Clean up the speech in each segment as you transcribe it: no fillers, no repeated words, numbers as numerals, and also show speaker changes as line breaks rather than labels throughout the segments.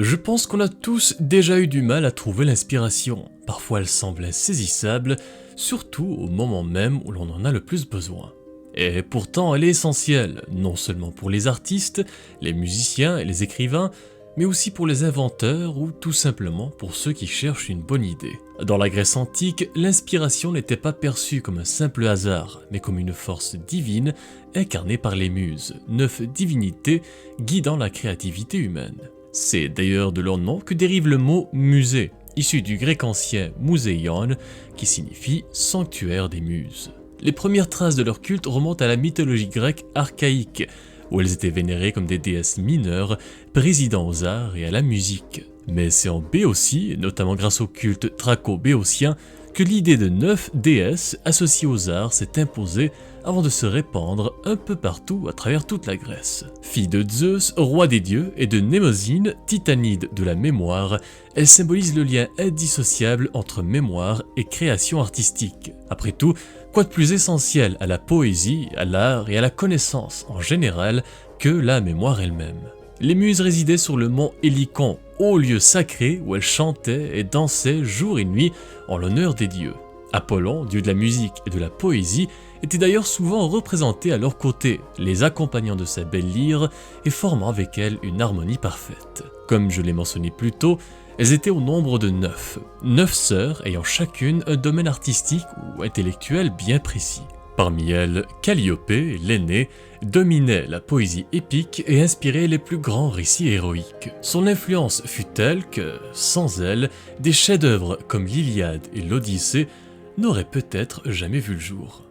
Je pense qu'on a tous déjà eu du mal à trouver l'inspiration. Parfois elle semble insaisissable, surtout au moment même où l'on en a le plus besoin. Et pourtant elle est essentielle, non seulement pour les artistes, les musiciens et les écrivains, mais aussi pour les inventeurs ou tout simplement pour ceux qui cherchent une bonne idée. Dans la Grèce antique, l'inspiration n'était pas perçue comme un simple hasard, mais comme une force divine incarnée par les muses, 9 divinités guidant la créativité humaine. C'est d'ailleurs de leur nom que dérive le mot musée, issu du grec ancien museion, qui signifie sanctuaire des muses. Les premières traces de leur culte remontent à la mythologie grecque archaïque, où elles étaient vénérées comme des déesses mineures, présidant aux arts et à la musique. Mais c'est en Béotie, notamment grâce au culte thraco-béotien, que l'idée de 9 déesses associées aux arts s'est imposée avant de se répandre un peu partout à travers toute la Grèce. Fille de Zeus, roi des dieux, et de Mnémosyne, titanide de la mémoire, elle symbolise le lien indissociable entre mémoire et création artistique. Après tout, quoi de plus essentiel à la poésie, à l'art et à la connaissance en général que la mémoire elle-même? Les muses résidaient sur le mont Hélicon, haut lieu sacré où elles chantaient et dansaient jour et nuit en l'honneur des dieux. Apollon, dieu de la musique et de la poésie, était d'ailleurs souvent représenté à leur côté, les accompagnant de sa belle lyre et formant avec elle une harmonie parfaite. Comme je l'ai mentionné plus tôt, elles étaient au nombre de 9. 9 sœurs ayant chacune un domaine artistique ou intellectuel bien précis. Parmi elles, Calliope, l'aînée, dominait la poésie épique et inspirait les plus grands récits héroïques. Son influence fut telle que, sans elle, des chefs-d'œuvre comme l'Iliade et l'Odyssée n'auraient peut-être jamais vu le jour.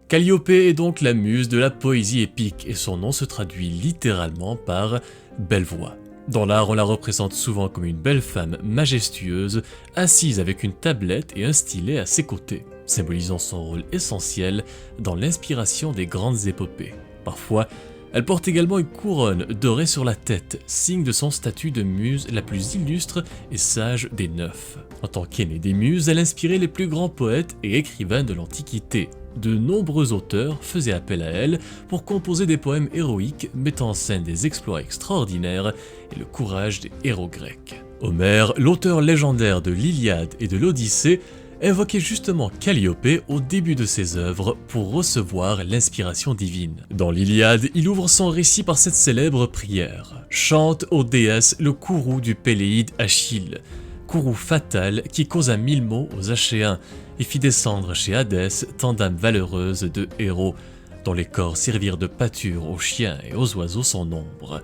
Calliope est donc la muse de la poésie épique et son nom se traduit littéralement par « belle voix ». Dans l'art, on la représente souvent comme une belle femme majestueuse, assise avec une tablette et un stylet à ses côtés, symbolisant son rôle essentiel dans l'inspiration des grandes épopées. Parfois, elle porte également une couronne dorée sur la tête, signe de son statut de muse la plus illustre et sage des 9. En tant qu'aînée des muses, elle inspirait les plus grands poètes et écrivains de l'Antiquité. De nombreux auteurs faisaient appel à elle pour composer des poèmes héroïques mettant en scène des exploits extraordinaires et le courage des héros grecs. Homère, l'auteur légendaire de l'Iliade et de l'Odyssée, invoquait justement Calliope au début de ses œuvres pour recevoir l'inspiration divine. Dans l'Iliade, il ouvre son récit par cette célèbre prière. Chante aux déesses le courroux du Péléide Achille, courroux fatal qui causa 1000 maux aux Achéens et fit descendre chez Hadès tant d'âmes valeureuses de héros, dont les corps servirent de pâture aux chiens et aux oiseaux sans nombre.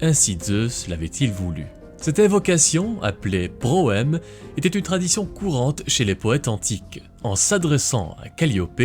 Ainsi Zeus l'avait-il voulu. Cette invocation, appelée proème, était une tradition courante chez les poètes antiques. En s'adressant à Calliope,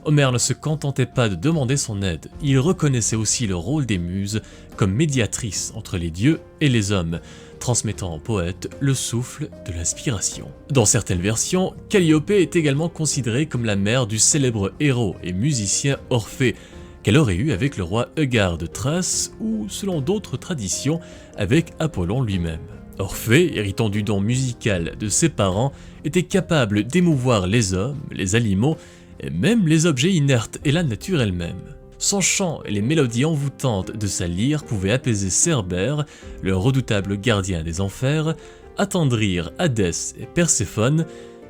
Homère ne se contentait pas de demander son aide, il reconnaissait aussi le rôle des muses comme médiatrices entre les dieux et les hommes, transmettant au poète le souffle de l'inspiration. Dans certaines versions, Calliope est également considérée comme la mère du célèbre héros et musicien Orphée, qu'elle aurait eu avec le roi Égard de Thrace ou, selon d'autres traditions, avec Apollon lui-même. Orphée, héritant du don musical de ses parents, était capable d'émouvoir les hommes, les animaux et même les objets inertes et la nature elle-même. Son chant et les mélodies envoûtantes de sa lyre pouvaient apaiser Cerbère, le redoutable gardien des enfers, attendrir Hadès et Perséphone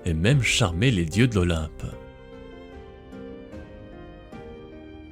et même charmer les dieux de l'Olympe.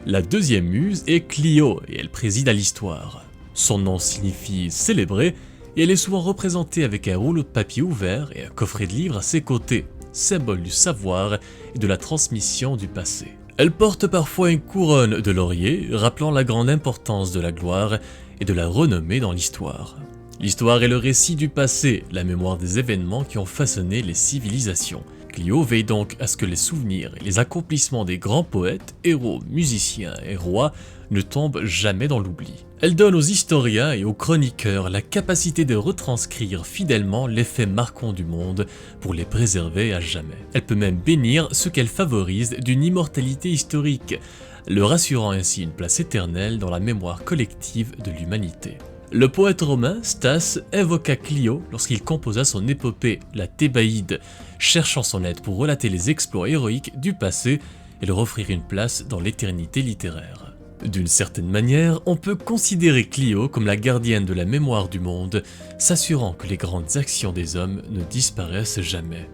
La deuxième muse est Clio et elle préside à l'histoire. Son nom signifie célébrer et elle est souvent représentée avec un rouleau de papier ouvert et un coffret de livres à ses côtés, symbole du savoir et de la transmission du passé. Elle porte parfois une couronne de laurier, rappelant la grande importance de la gloire et de la renommée dans l'histoire. L'histoire est le récit du passé, la mémoire des événements qui ont façonné les civilisations. Clio veille donc à ce que les souvenirs et les accomplissements des grands poètes, héros, musiciens et rois ne tombent jamais dans l'oubli. Elle donne aux historiens et aux chroniqueurs la capacité de retranscrire fidèlement les faits marquants du monde pour les préserver à jamais. Elle peut même bénir ceux qu'elle favorise d'une immortalité historique, leur assurant ainsi une place éternelle dans la mémoire collective de l'humanité. Le poète romain Stas invoqua Clio lorsqu'il composa son épopée, la Thébaïde, cherchant son aide pour relater les exploits héroïques du passé et leur offrir une place dans l'éternité littéraire. D'une certaine manière, on peut considérer Clio comme la gardienne de la mémoire du monde, s'assurant que les grandes actions des hommes ne disparaissent jamais.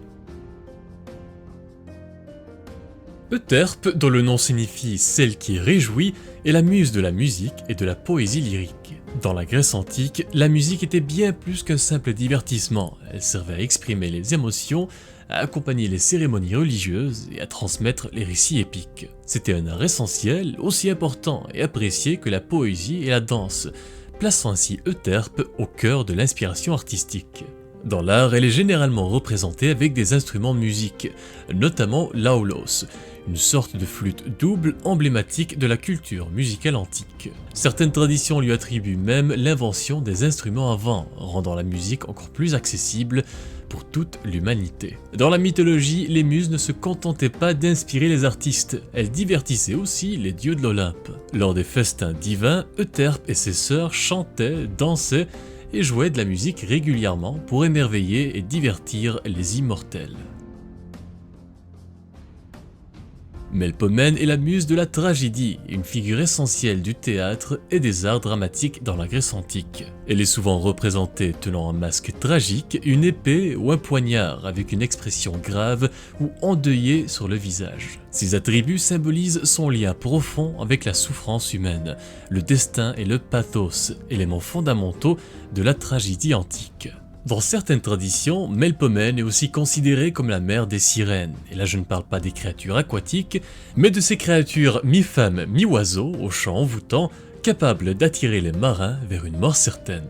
Euterpe, dont le nom signifie celle qui réjouit, est la muse de la musique et de la poésie lyrique. Dans la Grèce antique, la musique était bien plus qu'un simple divertissement. Elle servait à exprimer les émotions, à accompagner les cérémonies religieuses et à transmettre les récits épiques. C'était un art essentiel, aussi important et apprécié que la poésie et la danse, plaçant ainsi Euterpe au cœur de l'inspiration artistique. Dans l'art, elle est généralement représentée avec des instruments de musique, notamment l'aulos, une sorte de flûte double emblématique de la culture musicale antique. Certaines traditions lui attribuent même l'invention des instruments à vent, rendant la musique encore plus accessible pour toute l'humanité. Dans la mythologie, les muses ne se contentaient pas d'inspirer les artistes, elles divertissaient aussi les dieux de l'Olympe. Lors des festins divins, Euterpe et ses sœurs chantaient, dansaient et jouaient de la musique régulièrement pour émerveiller et divertir les immortels. Melpomène est la muse de la tragédie, une figure essentielle du théâtre et des arts dramatiques dans la Grèce antique. Elle est souvent représentée tenant un masque tragique, une épée ou un poignard avec une expression grave ou endeuillée sur le visage. Ces attributs symbolisent son lien profond avec la souffrance humaine, le destin et le pathos, éléments fondamentaux de la tragédie antique. Dans certaines traditions, Melpomène est aussi considérée comme la mère des sirènes, et là je ne parle pas des créatures aquatiques, mais de ces créatures mi-femmes, mi-oiseaux, au chant envoûtant, capables d'attirer les marins vers une mort certaine.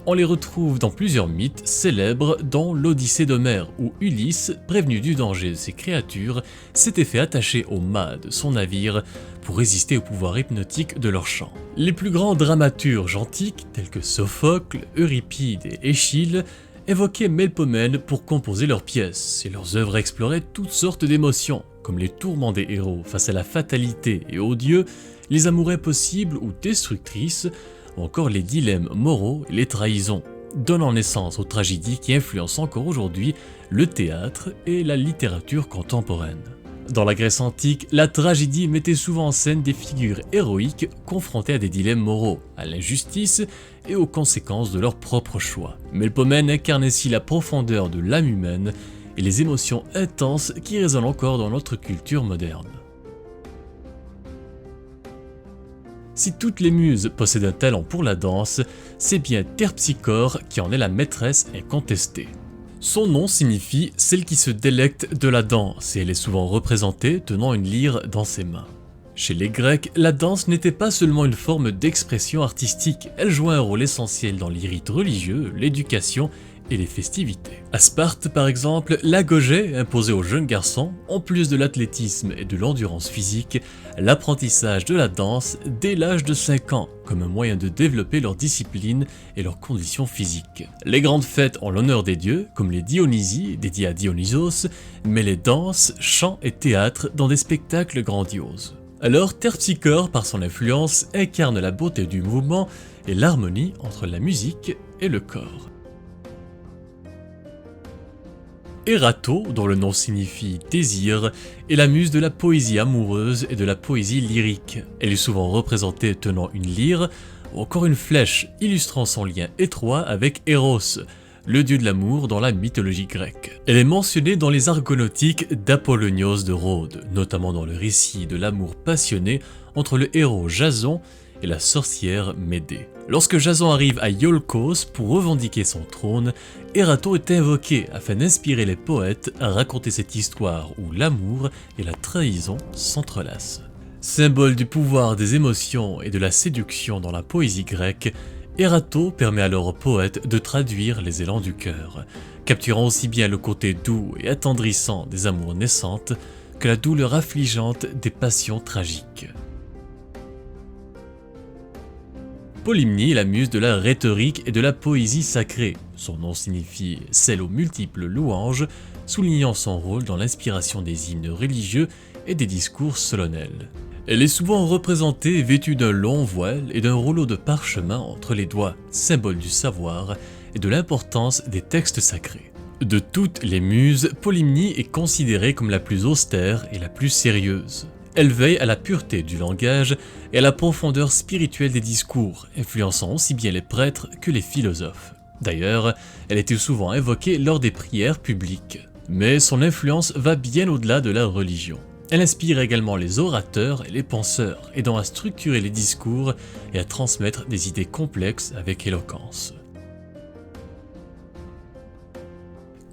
On les retrouve dans plusieurs mythes célèbres, dont l'Odyssée d'Homère, où Ulysse, prévenu du danger de ces créatures, s'était fait attacher au mât de son navire pour résister au pouvoir hypnotique de leur chant. Les plus grands dramaturges antiques, tels que Sophocle, Euripide et Échille, évoquaient Melpomène pour composer leurs pièces, et leurs œuvres exploraient toutes sortes d'émotions, comme les tourments des héros face à la fatalité et aux dieux, les amours impossibles ou destructrices, ou encore les dilemmes moraux et les trahisons, donnant naissance aux tragédies qui influencent encore aujourd'hui le théâtre et la littérature contemporaine. Dans la Grèce antique, la tragédie mettait souvent en scène des figures héroïques confrontées à des dilemmes moraux, à l'injustice et aux conséquences de leurs propres choix. Melpomène incarne ainsi la profondeur de l'âme humaine et les émotions intenses qui résonnent encore dans notre culture moderne. Si toutes les muses possèdent un talent pour la danse, c'est bien Terpsichore qui en est la maîtresse incontestée. Son nom signifie « celle qui se délecte de la danse » et elle est souvent représentée tenant une lyre dans ses mains. Chez les Grecs, la danse n'était pas seulement une forme d'expression artistique, elle jouait un rôle essentiel dans les rites religieux, l'éducation et les festivités. À Sparte par exemple, l'agogé imposait aux jeunes garçons, en plus de l'athlétisme et de l'endurance physique, l'apprentissage de la danse dès l'âge de 5 ans, comme un moyen de développer leur discipline et leurs conditions physiques. Les grandes fêtes en l'honneur des dieux, comme les Dionysies, dédiées à Dionysos, mêlaient danse, chant et théâtre dans des spectacles grandioses. Alors Terpsichore, par son influence, incarne la beauté du mouvement et l'harmonie entre la musique et le corps. Erato, dont le nom signifie désir, est la muse de la poésie amoureuse et de la poésie lyrique. Elle est souvent représentée tenant une lyre ou encore une flèche, illustrant son lien étroit avec Eros, le dieu de l'amour dans la mythologie grecque. Elle est mentionnée dans les Argonautiques d'Apollonios de Rhodes, notamment dans le récit de l'amour passionné entre le héros Jason et la sorcière Médée. Lorsque Jason arrive à Iolcos pour revendiquer son trône, Erato est invoqué afin d'inspirer les poètes à raconter cette histoire où l'amour et la trahison s'entrelacent. Symbole du pouvoir des émotions et de la séduction dans la poésie grecque, Erato permet alors aux poètes de traduire les élans du cœur, capturant aussi bien le côté doux et attendrissant des amours naissantes que la douleur affligeante des passions tragiques. Polymnie est la muse de la rhétorique et de la poésie sacrée. Son nom signifie « celle aux multiples louanges », soulignant son rôle dans l'inspiration des hymnes religieux et des discours solennels. Elle est souvent représentée vêtue d'un long voile et d'un rouleau de parchemin entre les doigts, symbole du savoir et de l'importance des textes sacrés. De toutes les muses, Polymnie est considérée comme la plus austère et la plus sérieuse. Elle veille à la pureté du langage et à la profondeur spirituelle des discours, influençant aussi bien les prêtres que les philosophes. D'ailleurs, elle était souvent invoquée lors des prières publiques. Mais son influence va bien au-delà de la religion. Elle inspire également les orateurs et les penseurs, aidant à structurer les discours et à transmettre des idées complexes avec éloquence.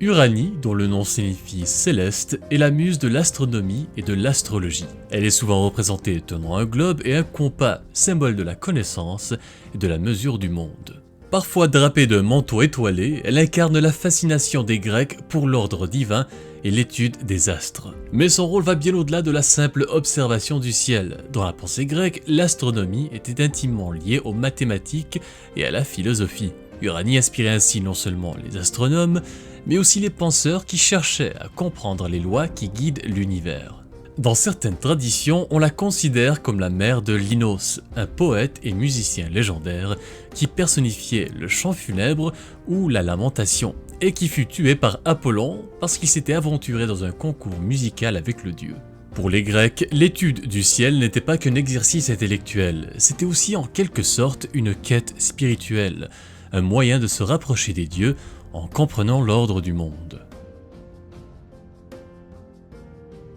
Uranie, dont le nom signifie céleste, est la muse de l'astronomie et de l'astrologie. Elle est souvent représentée tenant un globe et un compas, symbole de la connaissance et de la mesure du monde. Parfois drapée d'un manteau étoilé, elle incarne la fascination des Grecs pour l'ordre divin et l'étude des astres. Mais son rôle va bien au-delà de la simple observation du ciel. Dans la pensée grecque, l'astronomie était intimement liée aux mathématiques et à la philosophie. Uranie inspirait ainsi non seulement les astronomes, mais aussi les penseurs qui cherchaient à comprendre les lois qui guident l'univers. Dans certaines traditions, on la considère comme la mère de Linos, un poète et musicien légendaire qui personnifiait le chant funèbre ou la lamentation, et qui fut tué par Apollon parce qu'il s'était aventuré dans un concours musical avec le dieu. Pour les Grecs, l'étude du ciel n'était pas qu'un exercice intellectuel, c'était aussi en quelque sorte une quête spirituelle, un moyen de se rapprocher des dieux en comprenant l'ordre du monde.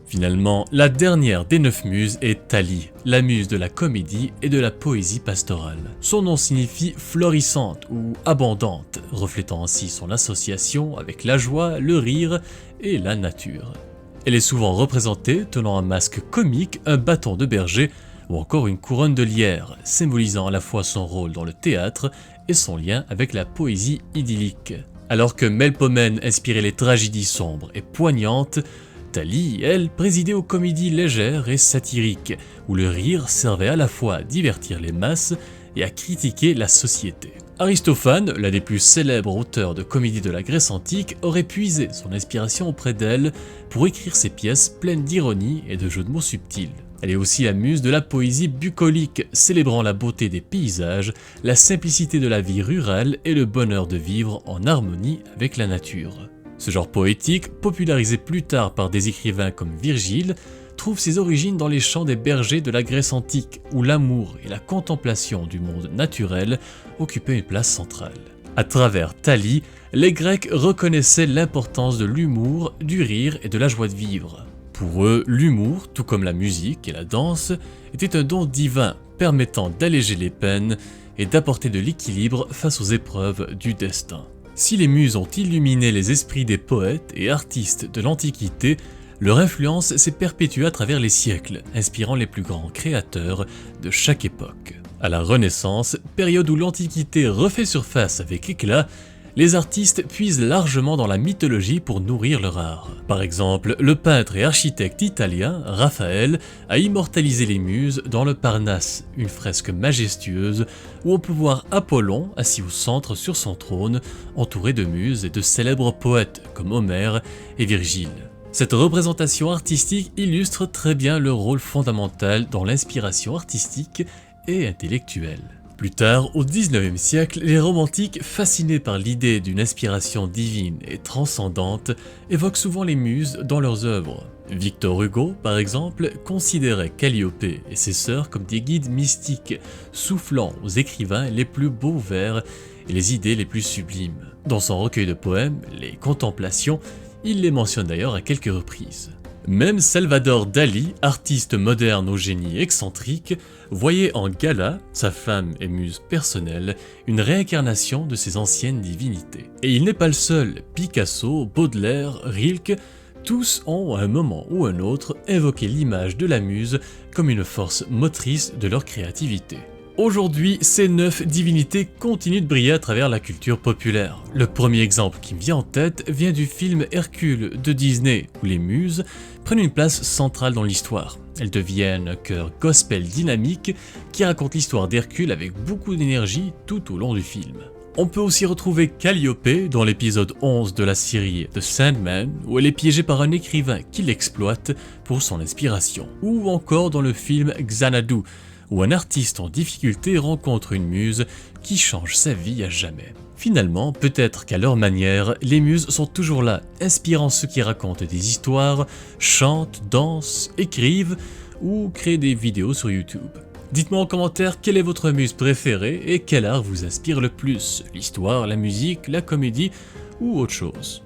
Finalement, la dernière des 9 muses est Thalie, la muse de la comédie et de la poésie pastorale. Son nom signifie florissante ou abondante, reflétant ainsi son association avec la joie, le rire et la nature. Elle est souvent représentée tenant un masque comique, un bâton de berger ou encore une couronne de lierre, symbolisant à la fois son rôle dans le théâtre et son lien avec la poésie idyllique. Alors que Melpomène inspirait les tragédies sombres et poignantes, Thalie, elle, présidait aux comédies légères et satiriques, où le rire servait à la fois à divertir les masses et à critiquer la société. Aristophane, l'un des plus célèbres auteurs de comédies de la Grèce antique, aurait puisé son inspiration auprès d'elle pour écrire ses pièces pleines d'ironie et de jeux de mots subtils. Elle est aussi la muse de la poésie bucolique, célébrant la beauté des paysages, la simplicité de la vie rurale et le bonheur de vivre en harmonie avec la nature. Ce genre poétique, popularisé plus tard par des écrivains comme Virgile, trouve ses origines dans les chants des bergers de la Grèce antique, où l'amour et la contemplation du monde naturel occupaient une place centrale. À travers Thalie, les Grecs reconnaissaient l'importance de l'humour, du rire et de la joie de vivre. Pour eux, l'humour, tout comme la musique et la danse, était un don divin permettant d'alléger les peines et d'apporter de l'équilibre face aux épreuves du destin. Si les muses ont illuminé les esprits des poètes et artistes de l'Antiquité, leur influence s'est perpétuée à travers les siècles, inspirant les plus grands créateurs de chaque époque. À la Renaissance, période où l'Antiquité refait surface avec éclat, les artistes puisent largement dans la mythologie pour nourrir leur art. Par exemple, le peintre et architecte italien Raphaël a immortalisé les muses dans le Parnasse, une fresque majestueuse où on peut voir Apollon assis au centre sur son trône, entouré de muses et de célèbres poètes comme Homère et Virgile. Cette représentation artistique illustre très bien le rôle fondamental dans l'inspiration artistique et intellectuelle. Plus tard, au XIXe siècle, les romantiques, fascinés par l'idée d'une inspiration divine et transcendante, évoquent souvent les muses dans leurs œuvres. Victor Hugo, par exemple, considérait Calliope et ses sœurs comme des guides mystiques, soufflant aux écrivains les plus beaux vers et les idées les plus sublimes. Dans son recueil de poèmes, Les Contemplations, il les mentionne d'ailleurs à quelques reprises. Même Salvador Dali, artiste moderne au génie excentrique, voyait en Gala, sa femme et muse personnelle, une réincarnation de ses anciennes divinités. Et il n'est pas le seul, Picasso, Baudelaire, Rilke, tous ont à un moment ou un autre évoqué l'image de la muse comme une force motrice de leur créativité. Aujourd'hui, ces 9 divinités continuent de briller à travers la culture populaire. Le premier exemple qui me vient en tête vient du film Hercule de Disney, où les muses prennent une place centrale dans l'histoire. Elles deviennent un chœur gospel dynamique qui raconte l'histoire d'Hercule avec beaucoup d'énergie tout au long du film. On peut aussi retrouver Calliope dans l'épisode 11 de la série The Sandman, où elle est piégée par un écrivain qui l'exploite pour son inspiration. Ou encore dans le film Xanadu, où un artiste en difficulté rencontre une muse qui change sa vie à jamais. Finalement, peut-être qu'à leur manière, les muses sont toujours là, inspirant ceux qui racontent des histoires, chantent, dansent, écrivent, ou créer des vidéos sur YouTube. Dites-moi en commentaire quelle est votre muse préférée et quel art vous inspire le plus, l'histoire, la musique, la comédie ou autre chose.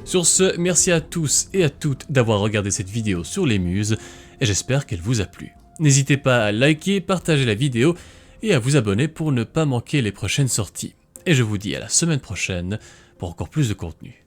Sur ce, merci à tous et à toutes d'avoir regardé cette vidéo sur les muses et j'espère qu'elle vous a plu. N'hésitez pas à liker, partager la vidéo et à vous abonner pour ne pas manquer les prochaines sorties. Et je vous dis à la semaine prochaine pour encore plus de contenu.